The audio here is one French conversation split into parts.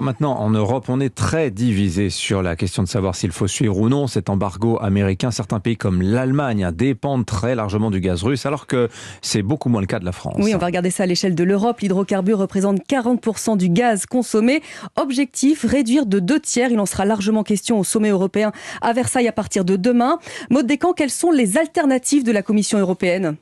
Maintenant, en Europe, on est très divisé sur la question de savoir s'il faut suivre ou non cet embargo américain. Certains pays comme l'Allemagne dépendent très largement du gaz russe, alors que c'est beaucoup moins le cas de la France. Oui, on va regarder ça à l'échelle de l'Europe. L'hydrocarbure représente 40% du gaz consommé. Objectif, réduire de 2/3. Il en sera largement question au sommet européen à Versailles à partir de demain. Maud Descamps, quelles sont les alternatives de la Commission européenne ?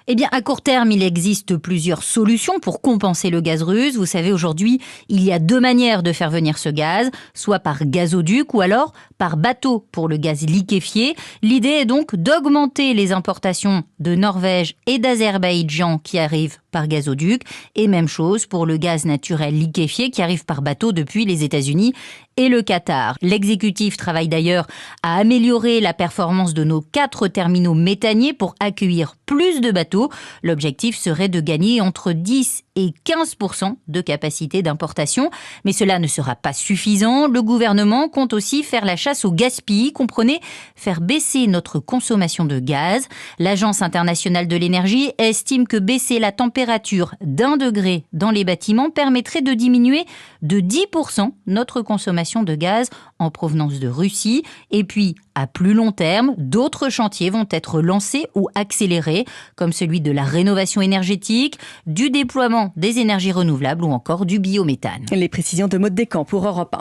Eh bien, à court terme, il existe plusieurs solutions pour compenser le gaz russe. Vous savez, aujourd'hui, il y a 2 manières de faire venir ce gaz, soit par gazoduc ou alors par bateau pour le gaz liquéfié. L'idée est donc d'augmenter les importations de Norvège et d'Azerbaïdjan qui arrivent par gazoduc, et même chose pour le gaz naturel liquéfié qui arrive par bateau depuis les États-Unis et le Qatar. L'exécutif travaille d'ailleurs à améliorer la performance de nos 4 terminaux méthaniers pour accueillir plus de bateaux. L'objectif serait de gagner entre 10 et 15% de capacité d'importation. Mais cela ne sera pas suffisant. Le gouvernement compte aussi faire la chasse au gaspillage, comprenez, faire baisser notre consommation de gaz. L'Agence internationale de l'énergie estime que baisser la température d'1 degré dans les bâtiments permettrait de diminuer de 10% notre consommation de gaz en provenance de Russie. Et puis, à plus long terme, d'autres chantiers vont être lancés ou accélérés, comme celui de la rénovation énergétique, du déploiement des énergies renouvelables ou encore du biométhane. Les précisions de Maud Descamps pour Europe 1.